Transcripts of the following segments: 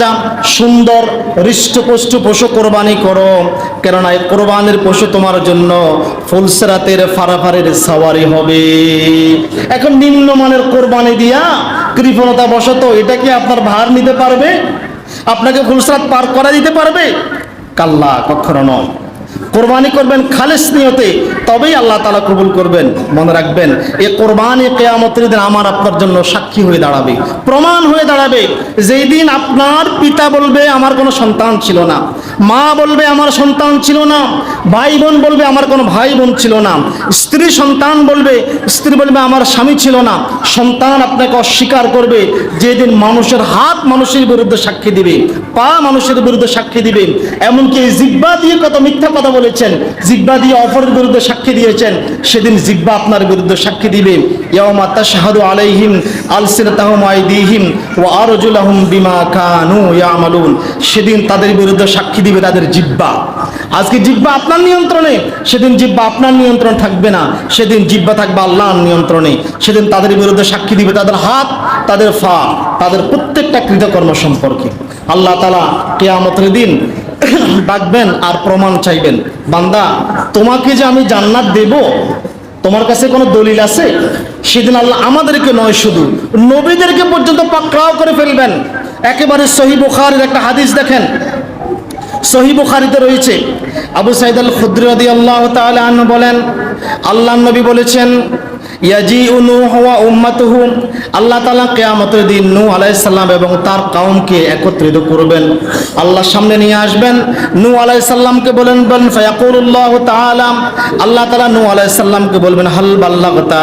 তাজা সুন্দর হৃষ্টপুষ্ট পশু কোরবানি করো, কেননা এই কোরবানির পশু তোমার জন্য ফুলসিরাতের ফারাফারের সওয়ারি হবে। এখন নিম্নমানের কোরবানি দিয়া কৃপণতা বশত এটা কি আপনার ভার নিতে পারবে? আপনাকে ফুলসিরাত পার করা দিতে পারবে? কাল্লা, কখনো নয়। কোরবানি করবেন খালেস নিয়তে, তবেই আল্লাহ তাআলা কবুল করবেন। মনে রাখবেন, এই কোরবানি কিয়ামতের দিন আমার আপনার জন্য সাক্ষী হয়ে দাঁড়াবে, প্রমাণ হয়ে দাঁড়াবে। যেই দিন আপনার পিতা বলবে আমার কোনো সন্তান ছিল না, মা বলবে আমার সন্তান ছিল না, ভাই বোন বলবে আমার কোনো ভাই বোন ছিল না, স্ত্রী সন্তান বলবে, স্ত্রী বলবে আমার স্বামী ছিল না, সন্তান আপনাকে অস্বীকার করবে। যেদিন মানুষের হাত মানুষের বিরুদ্ধে সাক্ষী দিবে, পা মানুষের বিরুদ্ধে সাক্ষী দিবে, এমনকি এই জিহ্বা দিয়ে কত মিথ্যা কথা বলেছেন, জিহ্বা দিয়ে অপরের বিরুদ্ধে সাক্ষী দিয়েছেন, সেদিন জিহ্বা আপনার বিরুদ্ধে সাক্ষী দিবে। ইয়াউমা তাশহাদু আলাইহিম আলসিনাতুহুম ওয়া আইদিহিম ওয়া আরজুলুহুম বিমা কানু ইয়ামালুন। সেদিন তাদের বিরুদ্ধে সাক্ষী দিবে তাদের জিহ্বা। আজকে জিহ্বা আপনার নিয়ন্ত্রণে, সেদিন জিহ্বা আপনার নিয়ন্ত্রণ থাকবে না, সেদিন জিহ্বা থাকবে আল্লাহর নিয়ন্ত্রণে। সেদিন তাদের বিরুদ্ধে সাক্ষী দিবে তাদের হাত, তাদের পা, তাদের প্রত্যেকটা কৃতকর্ম সম্পর্কে। আল্লাহ তাআলা কিয়ামতের দিন ডাকবেন আর প্রমাণ চাইবেন, বান্দা তোমাকে যে আমি জান্নাত দেব, তোমার কাছে কোনো দলিল আছে? সেদিন আল্লাহ আমাদেরকে নয়, শুধু নবীদেরকে পর্যন্ত পাকড়াও করে ফেলবেন। একেবারে সহিহ বুখারীর একটা হাদিস দেখেন, সহিহ বুখারীতে রয়েছে। আবু সাঈদ আল খুদরি রাদিয়াল্লাহু তাআলা আনহু বলেন, আল্লাহর নবী বলেছেন, ইয়াজিউ নূহ ওয়া উম্মাতুহু, আল্লাহ তাআলা কিয়ামতের দিন নূহ আলাইহিস সালাম এবং তার কওমকে একত্রিত করবেন, আল্লাহর সামনে নিয়ে আসবেন। নূহ আলাইহিস সালামকে বলেন ফায়াকুলুল্লাহু তাআলা, আল্লাহ তাআলা নূহ আলাইহিস সালামকে বলবেন, হাল বাল্লাগতা,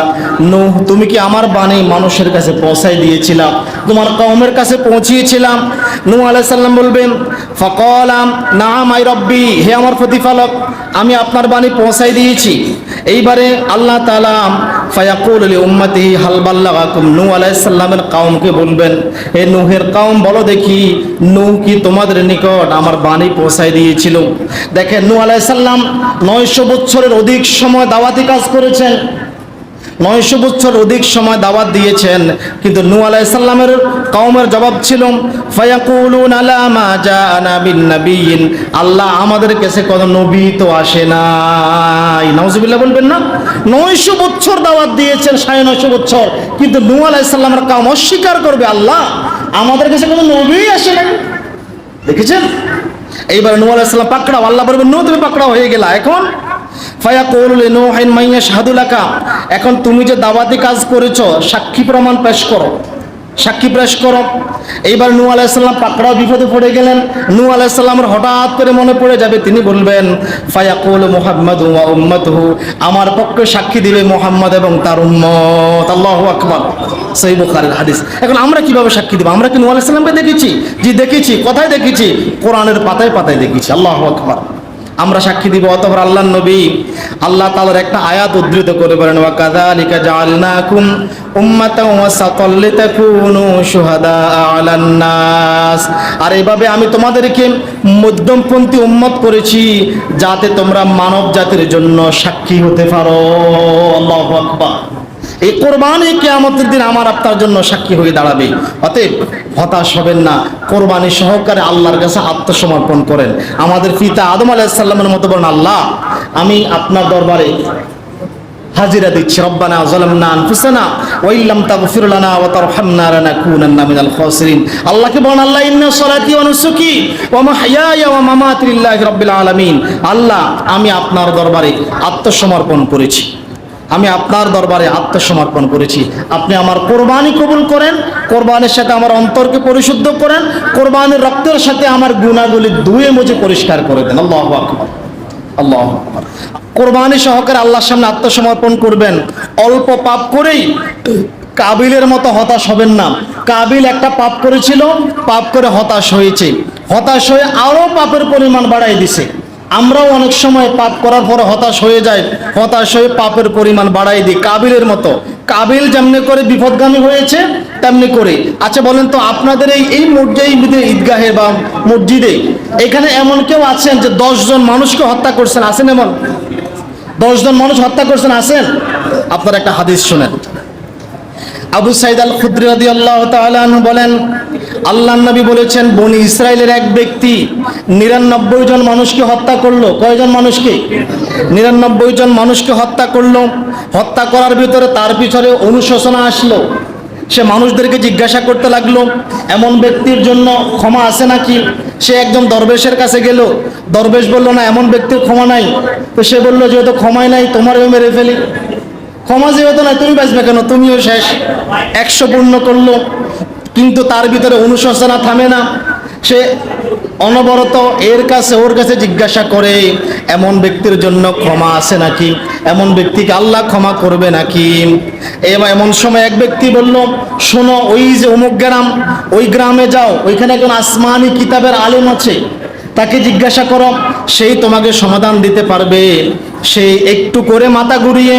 নূহ তুমি কি আমার বাণী মানুষের কাছে পৌঁছাই দিয়েছিলাম, তোমার কওমের কাছে পৌঁছিয়েছিলাম? নূহ আলাইহিস সালাম বলবেন, ফাকালাম নাআম আই রব্বি, হে আমার প্রতিপালক, আমি আপনার বাণী পৌঁছাই দিয়েছি। এইবারে আল্লাহ তাআলা ফায়াকুল লি উম্মতিহি হাল বাল্লাগাকুম, নূহ আলাইহিস সালামের কওমকে বলবেন, হে নূহের কওম বলো দেখি, নূহ কি তোমাদের নিকট আমার বাণী পৌঁছায় দিয়েছিল? দেখেন, নূহ আলাইহিস সালাম 900 বছরের অধিক সময় দাওয়াতি কাজ করেছেন, 900 বছর অধিক সময় দাওয়াত দিয়েছেন, কিন্তু নূহ আলাইহিস সালামের কওমের জবাব ছিল ফায়াকুলুনা লা মা জাআনা বিন নাবিয়্যিন, আল্লাহ আমাদের কাছে কোনো নবী তো আসে নাই। নাউজুবিল্লাহ বলবেন না? 900 বছর দাওয়াত দিয়েছেন, 950 বছর, কিন্তু নূহ আলাইহিস সালামের কওম অস্বীকার করবে, আল্লাহ আমাদের কাছে কোনো নবী আসে নাই। দেখেছেন? এইবার নূহ আলাইহিস সালাম পাকড়াও, আল্লাহ বলবেন নূহ তুমি পাকড়াও হয়ে গেলা। এখন ফায়াকুলু লিনূহিন মান ইয়াশহাদু লাকা, এখন তুমি যে দাওয়াতি কাজ করেছো সাক্ষী প্রমাণ পেশ করো, সাক্ষী পেশ করো। এইবার নূহ আলাইহিস সালাম পাকড়াও বিপদে পড়ে গেলেন। নূহ আলাইহিস সালামের হঠাৎ করে মনে পড়ে যাবে, তিনি বলবেন ফায়াকুলু মুহাম্মাদু ওয়া উম্মাতুহু, আমার পক্ষে সাক্ষী দিবে মুহাম্মদ এবং তার উম্মত। আল্লাহু আকবার, সহিহ বুখারীর হাদিস। এখন আমরা কিভাবে সাক্ষী দেব? আমরা কি নূহ আলাইহিস সালামকে দেখেছি? জি দেখেছি। কোথায় দেখেছি? কোরআনের পাতায় পাতায় দেখেছি। আল্লাহু আকবার, আমরা সাক্ষী দিব। অতঃপর আল্লাহর নবী আল্লাহ তাআলার একটা আয়াত উদ্ধৃত করে বলেন, ওয়া কাযালিকা জাআলনাকুম উম্মাতাও ওয়াসাতাল লিতাকুনু শুহাদা আলান নাস, আর এভাবে আমি তোমাদেরকে মধ্যমপন্থী উম্মত করেছি যাতে তোমরা মানব জাতির জন্য সাক্ষী হতে পারো। আল্লাহু আকবার। এই কোরবানি কিয়ামতের দিন আমার আপনার জন্য সাক্ষী হয়ে দাঁড়াবে। অতএব হতাশ হবেন না, কোরবানি সহকারে আল্লাহর কাছে আত্মসমর্পণ করেন। আমাদের পিতা আদম আলাইহিস সালামের মতো বলেন, আল্লাহ আমি আপনার দরবারে হাজিরা দিচ্ছি, রব্বানা যালামনা আনফুসানা ওয়া ইল্লাম তাগফির লানা ওয়া তারহামনা লানাকুনান্না মিনাল খাসিরিন। আল্লাহকে বলেন, আল্লাহ ইন্না সলাতি ওয়া নুসুকি ওয়া মাহইয়ায়া ওয়া মামাতি লিল্লাহি রাব্বিল আলামিন, আল্লাহ আমি আপনার দরবারে আত্মসমর্পণ করেছি, আমি আপনার দরবারে আত্মসমর্পণ করেছি। আপনি আমার কোরবানি কবুল করেন, কোরবানির সাথে আমার অন্তরকে পরিশুদ্ধ করেন, কোরবানির রক্তের সাথে আমার গুনাহগুলি ধুয়ে মুছে পরিষ্কার করে দেন। আল্লাহু আকবার, আল্লাহু আকবার। কোরবানি সহকারে আল্লাহর সামনে আত্মসমর্পণ করবেন। অল্প পাপ করেই কাবিলের মতো হতাশ হবেন না। কাবিল একটা পাপ করেছিল, পাপ করে হতাশ হয়েছে, হতাশ হয়ে আরো পাপের পরিমাণ বাড়াই দিছে। আমরাও অনেক সময় পাপ করার পরে হতাশ হয়ে যাই, হতাশ হয়ে পাপের পরিমাণ বাড়াই দিই কাবিলের মতো। কাবিল যেমনি করে বিপদগামী হয়েছে তেমনি করে। আচ্ছা বলেন তো, আপনাদের এই মসজিদে, ঈদগাহে বা মসজিদে এখানে এমন কেউ আছেন যে 10 জন মানুষকে হত্যা করছেন? আছেন এমন? 10 জন মানুষ হত্যা করছেন আছেন? আপনারা একটা হাদিস শুনেন। আবু সাঈদ আল খুদরি রাদিয়াল্লাহু তাআলা আনহু বলেন, আল্লাহর নবী বলেছেন, বনি ইসরায়েলের এক ব্যক্তি 99 জন মানুষকে হত্যা করলো। কয়জন মানুষকে? 99 জন মানুষকে হত্যা করলো। হত্যা করার ভিতরে তার পিছনে অনুশোচনা আসলো। সে মানুষদেরকে জিজ্ঞাসা করতে লাগলো, এমন ব্যক্তির জন্য ক্ষমা আছে নাকি? সে একজন দরবেশের কাছে গেল। দরবেশ বলল, না, এমন ব্যক্তির ক্ষমা নাই। তো সে বলল, যেহেতু ক্ষমাই নাই, তোমারও মেরে ফেলি। ক্ষমা যেহেতু নাই, তুমি বাঁচবে কেন? তুমিও শেষ। 100 পূর্ণ করলো, কিন্তু তার ভিতরে অনুশোচনা থামে না। সে অনবরত ওর কাছে জিজ্ঞাসা করে, এমন ব্যক্তির জন্য ক্ষমা আছে নাকি? এমন ব্যক্তিকে আল্লাহ ক্ষমা করবে নাকি? এমন সময় এক ব্যক্তি বলল, শোনো, ওই যে অমুক গ্রাম, ওই গ্রামে যাও, ওইখানে একজন আসমানি কিতাবের আলেম আছে, তাকে জিজ্ঞাসা করো, সেই তোমাকে সমাধান দিতে পারবে। সে একটু করে মাথা ঘুরিয়ে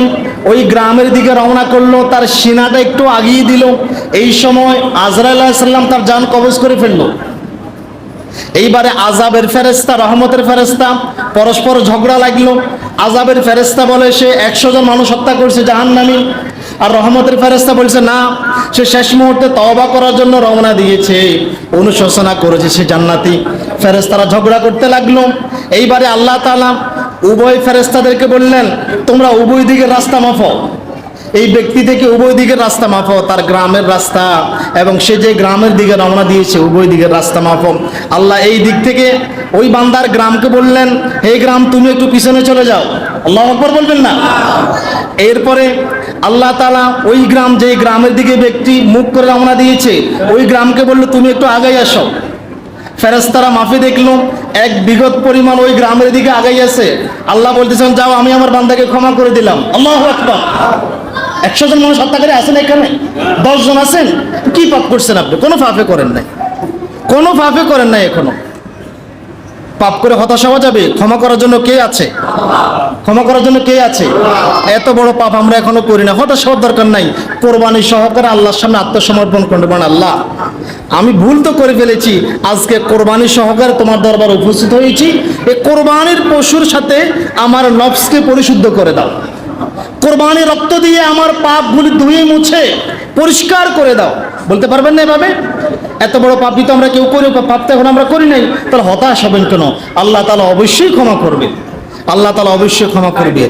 ওই গ্রামের দিকে রওনা করলো, তার সিনাটা একটু আগিয়ে দিল। এই সময় আজরাইল আলাইহিস সালাম তার জান কবজ করে ফেললো। এইবারে আযাবের ফেরেশতা, রহমতের ফেরেশতা পরস্পর ঝগড়া লাগলো। আযাবের ফেরেশতা বলে, সে 100 জন মানুষ হত্যা করছে, জাহান্নামী। আর রহমতের ফেরেশতা বলছে, না, সে শেষ মুহূর্তে তওবা করার জন্য রওনা দিয়েছে, অনুশোচনা করেছে, সে জান্নাতি। ফেরেশতারা ঝগড়া করতে লাগলো। এইবারে আল্লাহ তাআলা উভয় ফেরেশতাদেরকে বললেন, তোমরা উভয় দিকের রাস্তা মাপো। এই ব্যক্তি থেকে উভয় দিকের রাস্তা মাপো, তার গ্রামের রাস্তা এবং সে যে গ্রামের দিকে রওনা দিয়েছে, উভয় দিকের রাস্তা মাপো। আল্লাহ এই দিক থেকে ওই বান্দার গ্রামকে বললেন, হে গ্রাম, তুমি একটু পিছনে চলে যাও। আল্লাহু আকবার বলবেন না? এরপরে আল্লাহ তাআলা ওই গ্রাম, যে গ্রামের দিকে ব্যক্তি মুখ করে রওনা দিয়েছে, ওই গ্রামকে বললো, তুমি একটু আগাই আসো। ফেরেশতারা মাফি দেখলো, এক বিগত পরিমাণ ওই গ্রামের দিকে আগাই আছে। আল্লাহ বলতেছেন, যাও, আমি আমার বান্দাকে ক্ষমা করে দিলাম। আল্লাহু আকবার। 100 জন মানুষ হত্যাকারী আছেন এখানে, 10 জন আছেন। কি পাপ করছেন আপনি? কোনো পাপে করেন নাই, কোনো পাপে করেন নাই। এখনো পাপ করে হতাশ হওয়া যাবে? ক্ষমা করার জন্য কে আছে? ক্ষমা করার জন্য কে আছে? এত বড় পাপ আমরা এখনো করি না, হতাশ হওয়ার দরকার নাই। কোরবানি সহকারে আল্লাহর সামনে আত্মসমর্পণ করবেন। আল্লাহ, আমি ভুল তো করে ফেলেছি, আজকে কোরবানি সহকারে তোমার দরবারে উপস্থিত হয়েছি। এই কোরবানির পশুর সাথে আমার নফসকে পরিশুদ্ধ করে দাও। কোরবানি রক্ত দিয়ে আমার পাপগুলি ধুয়ে মুছে পরিষ্কার করে দাও। বলতে পারবেন না এভাবে? এত বড় পাপই তো আমরা কেউ করি, পাপ তো এখন আমরা করি নাই, তাহলে হতাশ হবেন কেন? আল্লাহ তাআলা অবশ্যই ক্ষমা করবে, আল্লাহ তাআলা অবশ্যই ক্ষমা করবে।